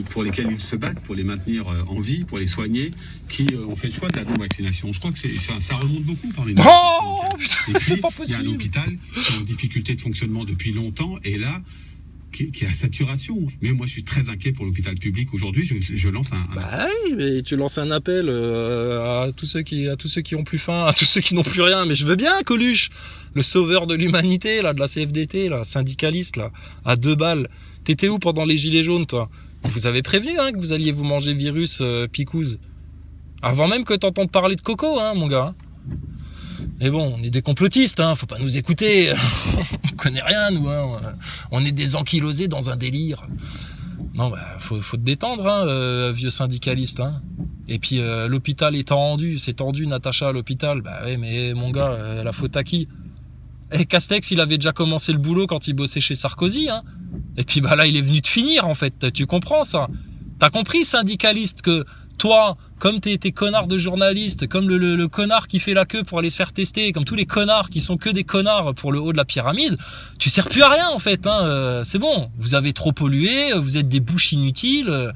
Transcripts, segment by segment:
pour lesquels ils se battent, pour les maintenir en vie, pour les soigner, qui ont fait le choix de la non-vaccination. Je crois que ça remonte beaucoup parmi nous. Oh putain, c'est pas possible. Il y a un hôpital qui est en difficulté de fonctionnement depuis longtemps, et là, qui est à saturation. Mais moi, je suis très inquiet pour l'hôpital public aujourd'hui. Je lance un... Bah oui, mais tu lances un appel à tous ceux qui ont plus faim, à tous ceux qui n'ont plus rien. Mais je veux bien, Coluche, le sauveur de l'humanité, là, de la CFDT, là, syndicaliste, là, à 2 balles. T'étais où pendant les gilets jaunes, toi? Vous avez prévenu, hein, que vous alliez vous manger virus picouse. Avant même que t'entendes parler de coco, hein, mon gars. Mais bon, on est des complotistes, hein, faut pas nous écouter. On connaît rien, nous, hein. On est des ankylosés dans un délire. Non, bah, faut te détendre, hein, vieux syndicaliste, hein. Et puis, l'hôpital est tendu, c'est tendu, Natacha, à l'hôpital. Bah ouais, mais mon gars, la faute à qui? Et Castex, il avait déjà commencé le boulot quand il bossait chez Sarkozy, hein. Et puis, bah là, il est venu de finir, en fait. Tu comprends, ça? T'as compris, syndicaliste, que toi, comme t'es connards de journalistes, comme le connard qui fait la queue pour aller se faire tester, comme tous les connards qui sont que des connards pour le haut de la pyramide, tu sers plus à rien en fait, hein. C'est bon, vous avez trop pollué, vous êtes des bouches inutiles.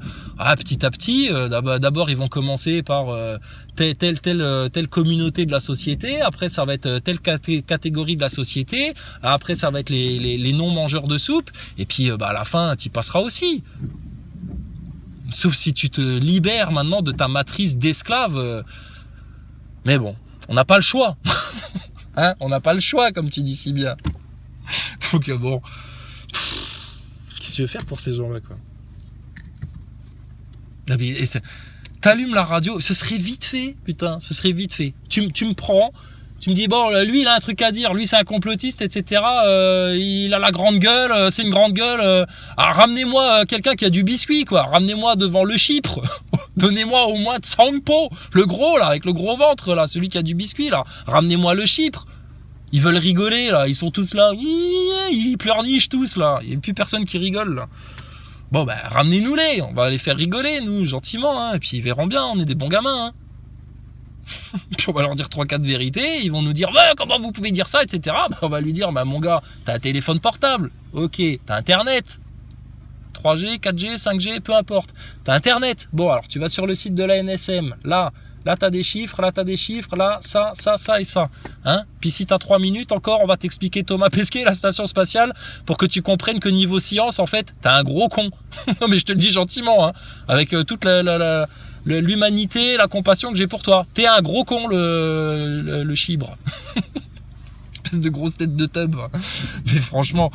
Petit à petit, d'abord ils vont commencer par telle communauté de la société, après ça va être telle catégorie de la société, après ça va être les non-mangeurs de soupe, et puis à la fin t'y passeras aussi. Sauf si tu te libères maintenant de ta matrice d'esclave. Mais bon, on n'a pas le choix. Hein, on n'a pas le choix, comme tu dis si bien. Donc bon, qu'est-ce que tu veux faire pour ces gens-là, quoi? T'allumes la radio, ce serait vite fait, putain, ce serait vite fait. Tu me prends, tu me dis, bon, lui, il a un truc à dire, lui, c'est un complotiste, etc. Il a la grande gueule, c'est une grande gueule. Ramenez-moi quelqu'un qui a du biscuit, quoi. Ramenez-moi devant le Chypre. Donnez-moi au moins Tsampo, le gros, là, avec le gros ventre, là, celui qui a du biscuit, là. Ramenez-moi le Chypre. Ils veulent rigoler, là, ils sont tous là. Ils pleurnichent tous, là. Il n'y a plus personne qui rigole, là. Bon, bah, ramenez-nous-les. On va les faire rigoler, nous, gentiment, hein. Et puis, ils verront bien, on est des bons gamins, hein. Puis on va leur dire 3-4 vérités, ils vont nous dire comment vous pouvez dire ça, etc. On va lui dire mon gars, t'as un téléphone portable, ok, t'as internet, 3G, 4G, 5G, peu importe, t'as internet. Bon, alors tu vas sur le site de la NSM, là t'as des chiffres, là ça et ça, hein. Puis si t'as 3 minutes encore, on va t'expliquer Thomas Pesquet, la station spatiale, pour que tu comprennes que niveau science, en fait, t'as un gros con. Non mais je te le dis gentiment, hein, avec toute l'humanité, la compassion que j'ai pour toi. T'es un gros con, le chibre. Espèce de grosse tête de tub. Mais franchement,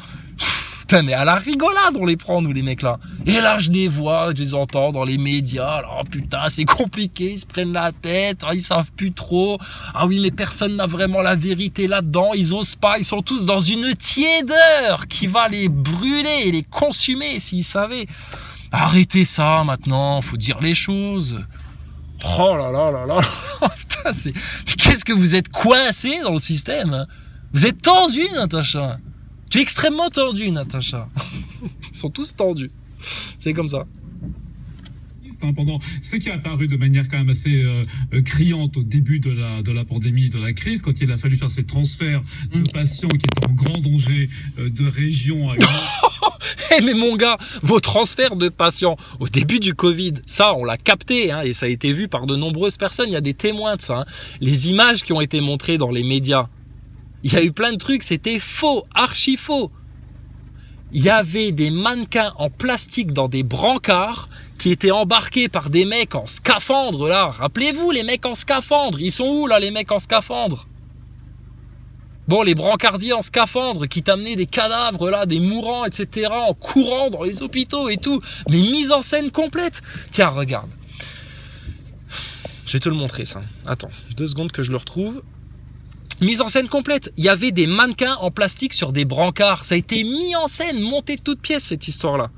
putain, mais à la rigolade on les prend, nous, les mecs là. Et là, je les vois, je les entends dans les médias. Alors, putain, c'est compliqué, ils se prennent la tête, ils savent plus trop. Ah oui, mais personne n'a vraiment la vérité là-dedans. Ils osent pas, ils sont tous dans une tiédeur qui va les brûler et les consumer s'ils savaient. Arrêtez ça maintenant, faut dire les choses. Oh là là là là. Putain, qu'est-ce que vous êtes coincés dans le système, hein? Vous êtes tendu, Natacha. Tu es extrêmement tendu, Natacha. Ils sont tous tendus. C'est comme ça. Pendant ce qui est apparu de manière quand même assez criante au début de la pandémie, de la crise, quand il a fallu faire ces transferts de patients qui étaient en grand danger de région à une autre. Hey, mais mon gars, vos transferts de patients au début du Covid, ça on l'a capté, hein, et ça a été vu par de nombreuses personnes, il y a des témoins de ça, hein. Les images qui ont été montrées dans les médias, il y a eu plein de trucs, c'était faux, archi faux. Il y avait des mannequins en plastique dans des brancards qui étaient embarqués par des mecs en scaphandre, là. Rappelez-vous, les mecs en scaphandre. Ils sont où, là, les mecs en scaphandre? Bon, les brancardiers en scaphandre qui t'amenaient des cadavres, là, des mourants, etc., en courant dans les hôpitaux et tout. Mais mise en scène complète. Tiens, regarde. Je vais te le montrer, ça. Attends, 2 secondes que je le retrouve. Mise en scène complète. Il y avait des mannequins en plastique sur des brancards. Ça a été mis en scène, monté de toutes pièces, cette histoire-là.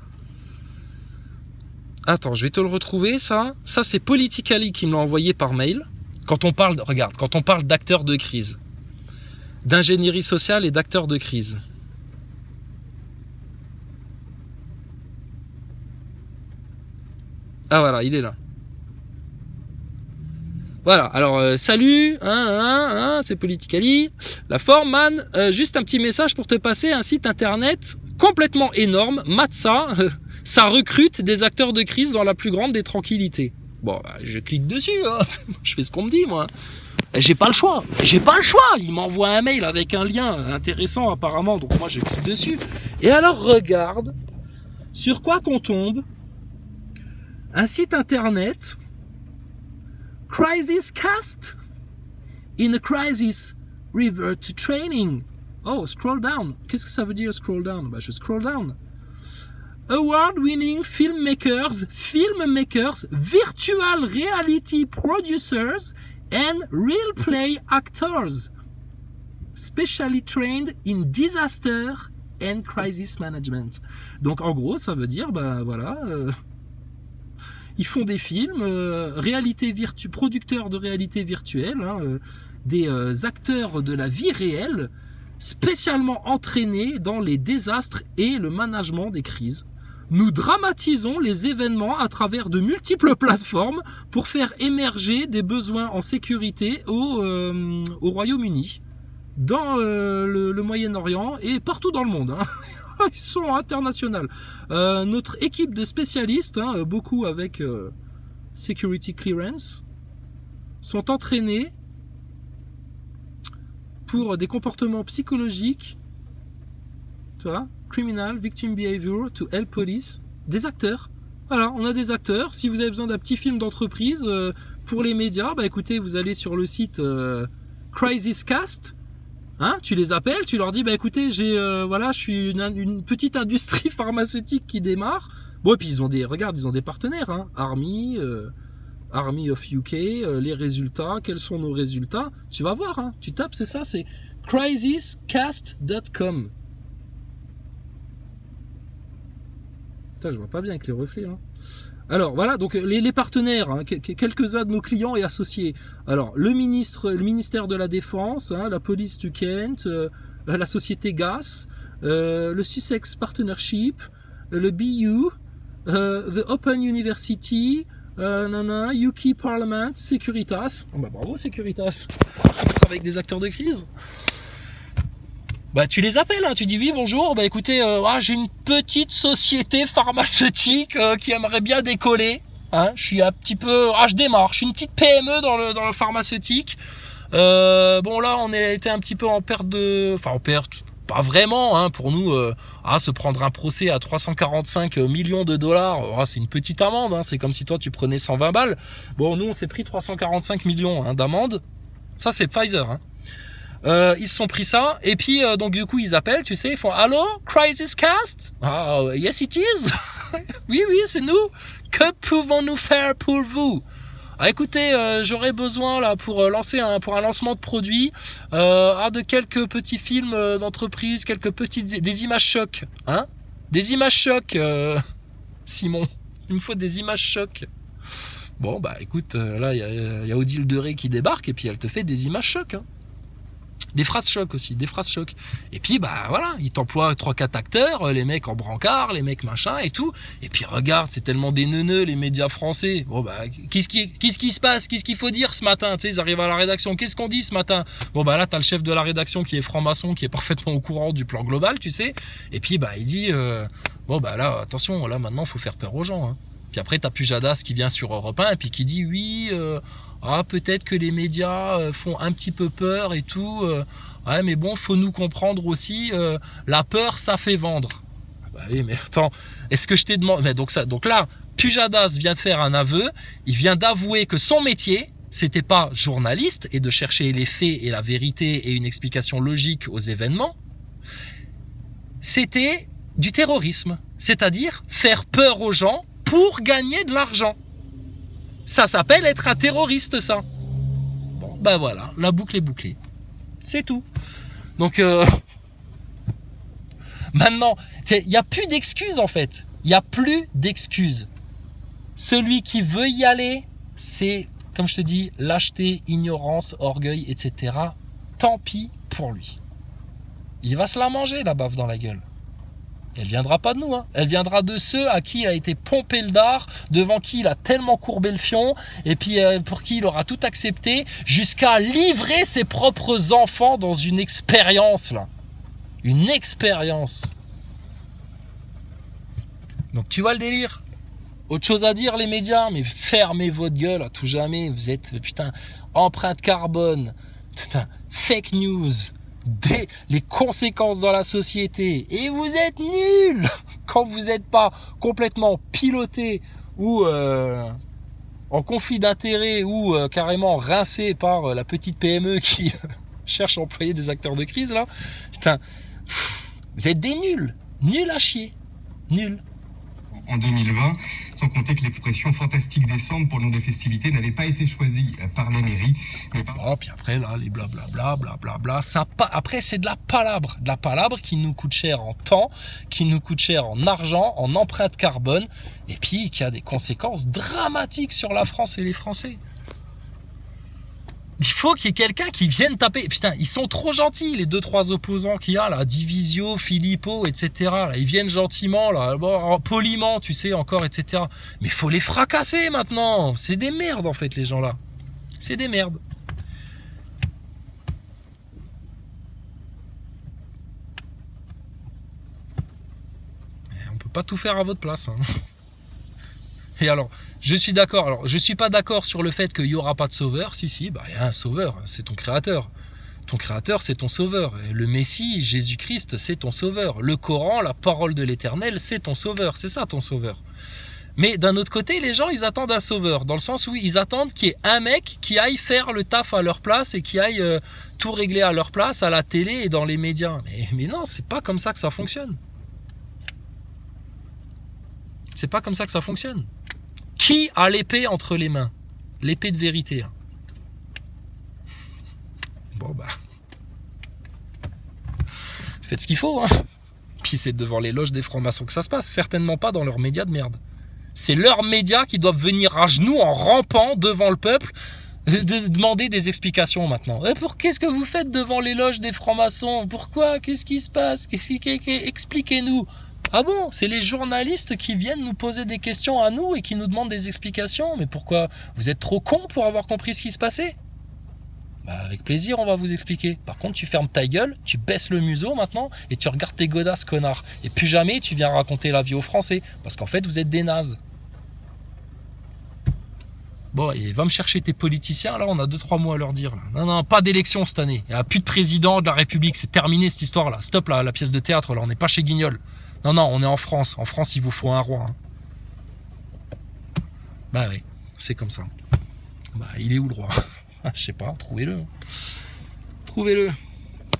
Attends, je vais te le retrouver, ça. Ça, c'est Politically qui me l'a envoyé par mail. Quand on parle, regarde, quand on parle d'acteurs de crise, d'ingénierie sociale et d'acteurs de crise. Ah voilà, il est là. Voilà, alors salut, c'est Politically. La forme, man, juste un petit message pour te passer un site internet complètement énorme, Matza, ça recrute des acteurs de crise dans la plus grande des tranquillités. Bon, bah, je clique dessus, hein. Je fais ce qu'on me dit, moi. J'ai pas le choix. Il m'envoie un mail avec un lien intéressant apparemment, donc moi je clique dessus. Et alors regarde sur quoi qu'on tombe. Un site internet, Crisis Cast, in a crisis, revert to training. Oh, scroll down. Qu'est-ce que ça veut dire scroll down? Bah, je scroll down. Award-winning filmmakers, virtual reality producers, and real play actors, specially trained in disaster and crisis management. Donc en gros, ça veut dire, ben voilà, ils font des films, producteurs de réalité virtuelle, hein, des acteurs de la vie réelle, spécialement entraînés dans les désastres et le management des crises. Nous dramatisons les événements à travers de multiples plateformes pour faire émerger des besoins en sécurité au Royaume-Uni, dans le Moyen-Orient et partout dans le monde. Hein. Ils sont internationaux. Notre équipe de spécialistes, hein, beaucoup avec security clearance, sont entraînés pour des comportements psychologiques, tu vois, criminal, victim behavior, to help police, des acteurs. Voilà, on a des acteurs. Si vous avez besoin d'un petit film d'entreprise pour les médias, bah écoutez, vous allez sur le site Crisis Cast. Hein, tu les appelles, tu leur dis, bah écoutez, je suis une petite industrie pharmaceutique qui démarre. Bon, et puis ils ont des partenaires, hein, Army of UK, les résultats, quels sont nos résultats. Tu vas voir, hein, tu tapes, c'est crisiscast.com. Putain, je vois pas bien avec les reflets, là. Alors voilà, donc les partenaires, hein, quelques-uns de nos clients et associés. Alors le ministère de la Défense, hein, la police du Kent, la société GAS, le Sussex Partnership, le BU, the Open University, UK Parliament, Securitas. Oh bah bravo Securitas, avec des acteurs de crise. Bah tu les appelles, hein, tu dis oui bonjour, bah écoutez, j'ai une petite société pharmaceutique qui aimerait bien décoller, hein, je suis un petit peu, je démarre, je suis une petite PME dans le pharmaceutique, bon là on a été un petit peu en perte, pas vraiment, hein, pour nous, se prendre un procès à 345 millions de dollars, c'est une petite amende, hein, c'est comme si toi tu prenais 120 balles, bon nous on s'est pris 345 millions hein, d'amende, ça c'est Pfizer, hein. Ils se sont pris ça et puis donc du coup ils appellent, tu sais, ils font allô Crisis Cast, yes it is. oui c'est nous, que pouvons-nous faire pour vous? Écoutez, j'aurais besoin là pour pour un lancement de produit de quelques petits films d'entreprise, des images chocs, hein, des images chocs, Simon, il me faut des images chocs. Bon bah écoute, là il y a Odile Deré qui débarque et puis elle te fait des images chocs, hein. Des phrases chocs aussi, des phrases chocs. Et puis bah voilà, ils t'emploient 3-4 acteurs, les mecs en brancard, les mecs machin et tout. Et puis regarde, c'est tellement des neuneux les médias français. Bon bah qu'est-ce qui se passe? Qu'est-ce qu'il faut dire ce matin? Tu sais, ils arrivent à la rédaction, qu'est-ce qu'on dit ce matin? Bon bah là t'as le chef de la rédaction qui est franc-maçon, qui est parfaitement au courant du plan global, tu sais. Et puis bah il dit bon bah là attention, là maintenant faut faire peur aux gens, hein. Puis après t'as Pujadas qui vient sur Europe 1 et puis qui dit oui peut-être que les médias font un petit peu peur et tout, ouais mais bon faut nous comprendre aussi, la peur ça fait vendre. Bah oui mais attends, est-ce que je t'ai demandé, donc là Pujadas vient de faire un aveu, il vient d'avouer que son métier c'était pas journaliste et de chercher les faits et la vérité et une explication logique aux événements, c'était du terrorisme, c'est-à-dire faire peur aux gens pour gagner de l'argent. Ça s'appelle être un terroriste, ça. Bon, ben voilà, la boucle est bouclée. C'est tout. Donc, maintenant, il n'y a plus d'excuses, en fait. Il n'y a plus d'excuses. Celui qui veut y aller, c'est, comme je te dis, lâcheté, ignorance, orgueil, etc. Tant pis pour lui. Il va se la manger, la baffe dans la gueule. Elle viendra pas de nous, hein. Elle viendra de ceux à qui il a été pompé le dard, devant qui il a tellement courbé le fion, et puis pour qui il aura tout accepté, jusqu'à livrer ses propres enfants dans une expérience, là. Une expérience. Donc tu vois le délire. Autre chose à dire les médias, mais fermez votre gueule à tout jamais. Vous êtes, putain, empreinte carbone, putain, fake news, les conséquences dans la société. Et vous êtes nuls quand vous n'êtes pas complètement piloté ou en conflit d'intérêts ou carrément rincé par la petite PME qui cherche à employer des acteurs de crise là. Putain, vous êtes des nuls, nuls à chier, nuls. En 2020, sans compter que l'expression fantastique décembre pour le nom des festivités n'avait pas été choisie par la mairie. Mais par... Oh, puis après, là, les blablabla, blablabla, après, c'est de la palabre qui nous coûte cher en temps, qui nous coûte cher en argent, en empreinte carbone, et puis qui a des conséquences dramatiques sur la France et les Français. Il faut qu'il y ait quelqu'un qui vienne taper. Putain, ils sont trop gentils, les 2-3 opposants qu'il y a, là, Divisio, Philippot, etc. Là, ils viennent gentiment, là, bon, poliment, tu sais, encore, etc. Mais il faut les fracasser maintenant. C'est des merdes, en fait, les gens-là. C'est des merdes. On peut pas tout faire à votre place, hein. Et alors, je suis d'accord. Alors, je suis pas d'accord sur le fait qu'il y aura pas de sauveur. Si, bah, il y a un sauveur. C'est ton créateur. Ton créateur, c'est ton sauveur. Et le Messie, Jésus-Christ, c'est ton sauveur. Le Coran, la parole de l'Éternel, c'est ton sauveur. C'est ça, ton sauveur. Mais d'un autre côté, les gens, ils attendent un sauveur. Dans le sens où ils attendent qu'il y ait un mec qui aille faire le taf à leur place et qui aille tout régler à leur place, à la télé et dans les médias. Mais non, c'est pas comme ça que ça fonctionne. C'est pas comme ça que ça fonctionne. Qui a l'épée entre les mains? L'épée de vérité. Bon bah... Faites ce qu'il faut, hein. Puis c'est devant les loges des francs-maçons que ça se passe. Certainement pas dans leurs médias de merde. C'est leurs médias qui doivent venir à genoux en rampant devant le peuple de demander des explications maintenant. Qu'est-ce que vous faites devant les loges des francs-maçons? Pourquoi? Qu'est-ce qui se passe? Expliquez-nous. Ah bon? C'est les journalistes qui viennent nous poser des questions à nous et qui nous demandent des explications. Mais pourquoi? Vous êtes trop cons pour avoir compris ce qui se passait? Bah avec plaisir, on va vous expliquer. Par contre, tu fermes ta gueule, tu baisses le museau maintenant et tu regardes tes godasses, connard. Et plus jamais tu viens raconter la vie aux Français. Parce qu'en fait, vous êtes des nazes. Bon, et va me chercher tes politiciens, là, on a 2-3 mots à leur dire. Là. Non, pas d'élection cette année. Il n'y a plus de président de la République, c'est terminé cette histoire-là. Stop, là, la pièce de théâtre, là, on n'est pas chez Guignol. Non, on est en France. En France, il vous faut un roi. Hein. Bah oui, c'est comme ça. Bah, il est où le roi? Je sais pas, trouvez-le. Trouvez-le.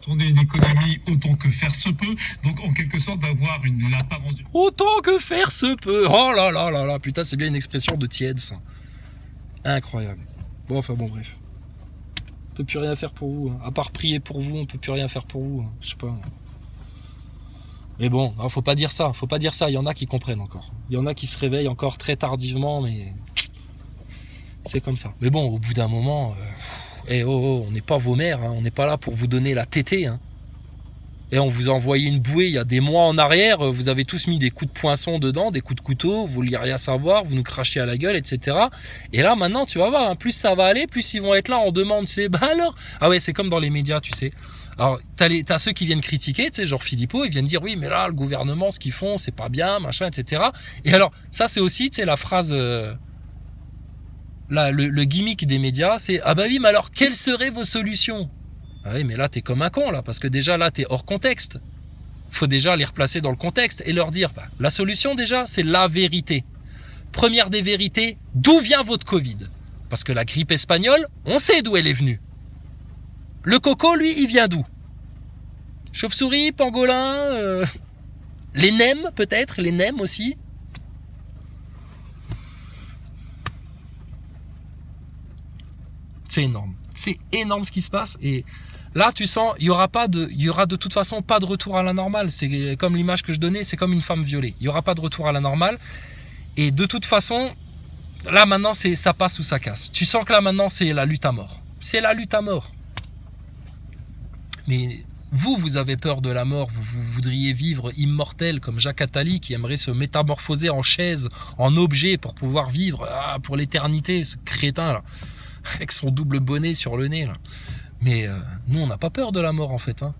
Tourner une économie autant que faire se peut, donc en quelque sorte d'avoir l'apparence du... Autant que faire se peut. Oh là là là là, putain, c'est bien une expression de tiède, ça. Incroyable. Bon, enfin bon, bref. On peut plus rien faire pour vous. Hein. À part prier pour vous, on peut plus rien faire pour vous. Hein. Je sais pas. Mais bon, non, faut pas dire ça. Faut pas dire ça. Il y en a qui comprennent encore. Il y en a qui se réveillent encore très tardivement, mais c'est comme ça. Mais bon, au bout d'un moment, on n'est pas vos mères. Hein. On n'est pas là pour vous donner la tétée. Hein. Et on vous a envoyé une bouée il y a des mois en arrière. Vous avez tous mis des coups de poinçon dedans, des coups de couteau. Vous vouliez rien savoir. Vous nous crachez à la gueule, etc. Et là, maintenant, tu vas voir. Hein, plus ça va aller, plus ils vont être là en demande. C'est bah alors. Ah ouais, c'est comme dans les médias, tu sais. Alors, t'as ceux qui viennent critiquer, tu sais, genre Philippot, ils viennent dire oui, mais là, le gouvernement, ce qu'ils font, c'est pas bien, machin, etc. Et alors, ça, c'est aussi, tu sais, la phrase, là, le gimmick des médias, c'est ah bah oui, mais alors, quelles seraient vos solutions? Ah oui, mais là, t'es comme un con, là, parce que déjà, là, t'es hors contexte. Faut déjà les replacer dans le contexte et leur dire, bah, la solution, déjà, c'est la vérité. Première des vérités, d'où vient votre Covid? Parce que la grippe espagnole, on sait d'où elle est venue. Le coco, lui, il vient d'où? Chauve-souris, pangolin, les nems, peut-être, les nems aussi. C'est énorme. C'est énorme ce qui se passe. Et là, tu sens, il y aura de toute façon pas de retour à la normale. C'est comme l'image que je donnais, c'est comme une femme violée. Il n'y aura pas de retour à la normale. Et de toute façon, là maintenant, ça passe ou ça casse. Tu sens que là maintenant, c'est la lutte à mort. C'est la lutte à mort. Mais vous avez peur de la mort. Vous voudriez vivre immortel comme Jacques Attali qui aimerait se métamorphoser en chaise, en objet pour pouvoir vivre pour l'éternité. Ce crétin là. Avec son double bonnet sur le nez là. Mais nous on n'a pas peur de la mort en fait hein.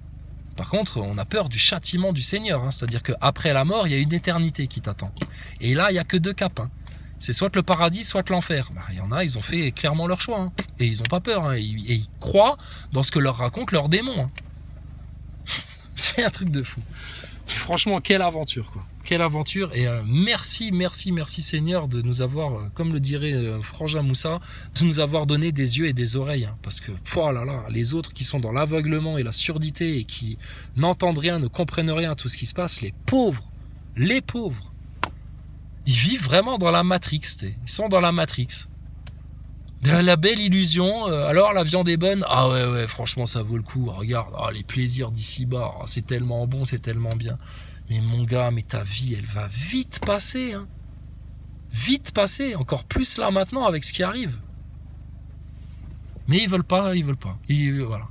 Par contre, on a peur du châtiment du Seigneur, hein. C'est-à-dire qu'après la mort, il y a une éternité qui t'attend. Et là, il n'y a que 2 caps, hein. C'est soit le paradis, soit l'enfer. Il y en a, ils ont fait clairement leur choix, hein. Et ils n'ont pas peur, hein. Et ils croient dans ce que leur racontent leurs démons, hein. C'est un truc de fou. Franchement, quelle aventure, quoi. Quelle aventure. Et merci Seigneur de nous avoir, comme le dirait Frangin Moussa, de nous avoir donné des yeux et des oreilles, hein. Parce que, oh là là, les autres qui sont dans l'aveuglement et la surdité et qui n'entendent rien, ne comprennent rien à tout ce qui se passe, les pauvres, ils vivent vraiment dans la Matrix, ils sont dans la Matrix. La belle illusion, alors la viande est bonne, ah ouais, franchement ça vaut le coup, regarde, les plaisirs d'ici-bas, c'est tellement bon, c'est tellement bien. Mais mon gars, mais ta vie, elle va vite passer, hein. Vite passer, encore plus là maintenant avec ce qui arrive. Mais ils veulent pas, voilà.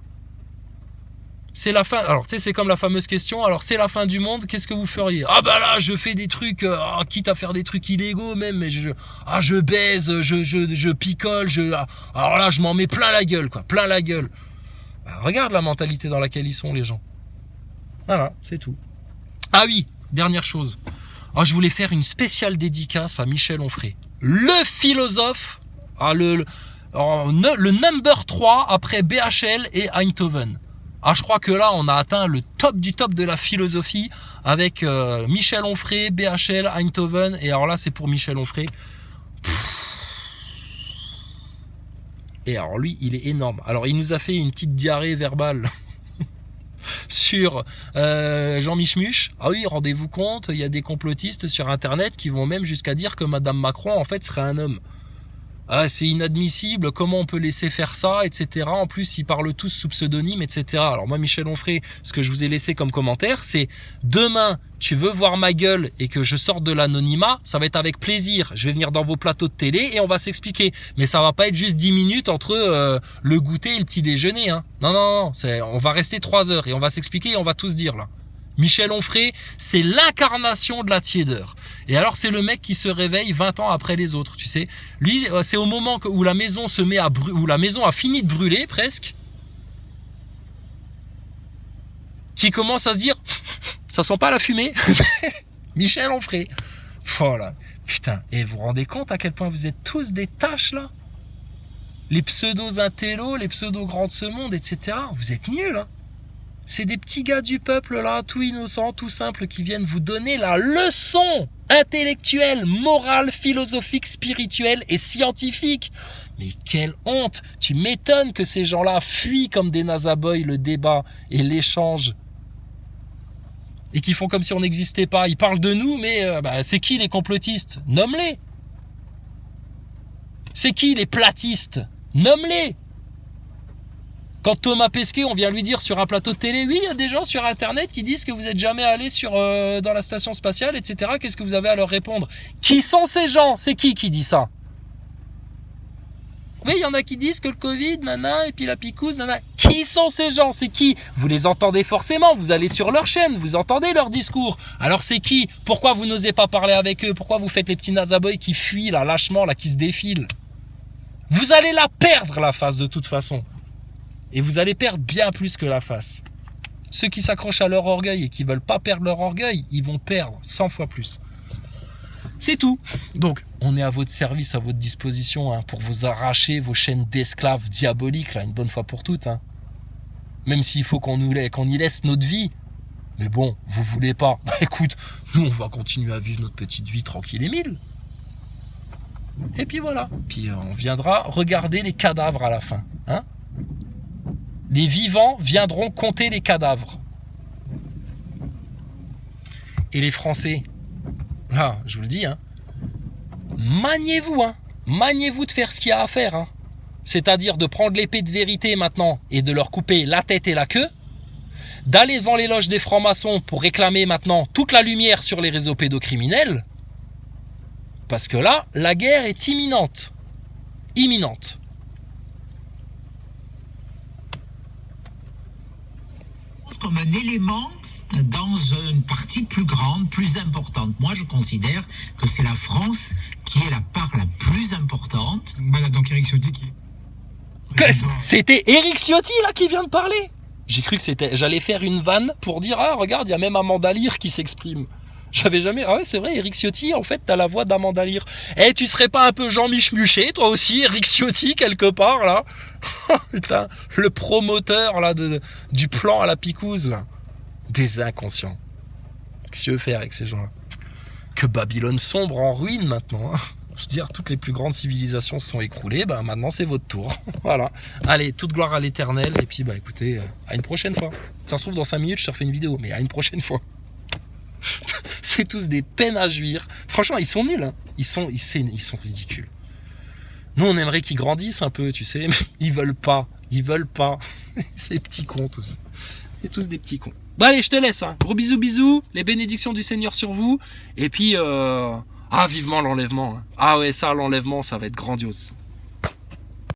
C'est la fin, alors tu sais, c'est comme la fameuse question, alors c'est la fin du monde, qu'est-ce que vous feriez? Ah bah là, je fais des trucs, quitte à faire des trucs illégaux même, mais je baise, je picole, alors là, je m'en mets plein la gueule, quoi, plein la gueule. Bah, regarde la mentalité dans laquelle ils sont, les gens. Voilà, c'est tout. Ah oui, dernière chose. Je voulais faire une spéciale dédicace à Michel Onfray. Le philosophe, le number 3 après BHL et Einthoven. Je crois que là, on a atteint le top du top de la philosophie avec Michel Onfray, BHL, Einthoven. Et alors là, c'est pour Michel Onfray. Et alors lui, il est énorme. Alors, il nous a fait une petite diarrhée verbale sur Jean Michmuche. Ah oui, rendez-vous compte, il y a des complotistes sur Internet qui vont même jusqu'à dire que Madame Macron, en fait, serait un homme. C'est inadmissible, comment on peut laisser faire ça, etc. En plus, ils parlent tous sous pseudonyme, etc. Alors moi, Michel Onfray, ce que je vous ai laissé comme commentaire, c'est demain, tu veux voir ma gueule et que je sorte de l'anonymat, ça va être avec plaisir. Je vais venir dans vos plateaux de télé et on va s'expliquer. Mais ça va pas être juste 10 minutes entre le goûter et le petit déjeuner, hein. Non, on va rester 3 heures et on va s'expliquer et on va tous dire là. Michel Onfray, c'est l'incarnation de la tiédeur. Et alors, c'est le mec qui se réveille 20 ans après les autres, tu sais. Lui, c'est au moment où la maison se met où la maison a fini de brûler, presque, qui commence à se dire, ça sent pas la fumée. Michel Onfray. Voilà. Putain, et vous vous rendez compte à quel point vous êtes tous des tâches, là? Les pseudo-intellos, les pseudo-grands de ce monde, etc. Vous êtes nuls, hein. C'est des petits gars du peuple là, tout innocents, tout simples, qui viennent vous donner la leçon intellectuelle, morale, philosophique, spirituelle et scientifique. Mais quelle honte! Tu m'étonnes que ces gens-là fuient comme des nazaboys le débat et l'échange. Et qui font comme si on n'existait pas. Ils parlent de nous, mais c'est qui les complotistes? Nomme-les! C'est qui les platistes? Nomme-les! Quand Thomas Pesquet, on vient lui dire sur un plateau de télé, oui, il y a des gens sur Internet qui disent que vous n'êtes jamais allé dans la station spatiale, etc. Qu'est-ce que vous avez à leur répondre? Qui sont ces gens? C'est qui dit ça? Oui, il y en a qui disent que le Covid, nana, et puis la picouse, nana. Qui sont ces gens? C'est qui? Vous les entendez forcément, vous allez sur leur chaîne, vous entendez leur discours. Alors c'est qui? Pourquoi vous n'osez pas parler avec eux? Pourquoi vous faites les petits nazaboys qui fuient, là, lâchement, là, qui se défilent? Vous allez la perdre, la face, de toute façon. Et vous allez perdre bien plus que la face. Ceux qui s'accrochent à leur orgueil et qui veulent pas perdre leur orgueil, ils vont perdre 100 fois plus. C'est tout. Donc, on est à votre service, à votre disposition, hein, pour vous arracher vos chaînes d'esclaves diaboliques, là, une bonne fois pour toutes. Hein. Même s'il faut qu'on y laisse notre vie. Mais bon, vous voulez pas. Bah écoute, nous, on va continuer à vivre notre petite vie tranquille et mille. Et puis voilà. Puis on viendra regarder les cadavres à la fin. Hein. Les vivants viendront compter les cadavres. Et les Français, là, je vous le dis, hein, maniez-vous, hein, maniez-vous de faire ce qu'il y a à faire. Hein. C'est-à-dire de prendre l'épée de vérité maintenant et de leur couper la tête et la queue, d'aller devant les loges des francs-maçons pour réclamer maintenant toute la lumière sur les réseaux pédocriminels, parce que là, la guerre est imminente. Imminente. Comme un élément dans une partie plus grande, plus importante. Moi, je considère que c'est la France qui est la part la plus importante. Voilà, donc Éric Ciotti qui... C'était Éric Ciotti, là, qui vient de parler. J'ai cru que j'allais faire une vanne pour dire, ah, regarde, il y a même Amanda Lear qui s'exprime. J'avais jamais, ah ouais, c'est vrai, Éric Ciotti, en fait, t'as la voix d'Amanda Lear. Eh, tu serais pas un peu Jean Michemuchet, toi aussi, Éric Ciotti, quelque part, là? Putain, le promoteur, là, du plan à la picouse, là. Des inconscients. Qu'est-ce que tu veux faire avec ces gens-là? Que Babylone sombre en ruine, maintenant, hein. Je veux dire, toutes les plus grandes civilisations se sont écroulées, bah maintenant c'est votre tour. Voilà. Allez, toute gloire à l'éternel, et puis bah écoutez, à une prochaine fois. Ça se trouve dans 5 minutes, je te refais une vidéo, mais à une prochaine fois. C'est tous des peines à jouir. Franchement, ils sont nuls, hein. Ils sont ridicules. Nous, on aimerait qu'ils grandissent un peu, tu sais, mais ils veulent pas. Ils veulent pas. Ces petits cons, tous. C'est tous des petits cons. Bon, allez, je te laisse, hein. Gros bisous, les bénédictions du Seigneur sur vous, et puis, vivement l'enlèvement, hein. Ah ouais, ça, l'enlèvement, ça va être grandiose.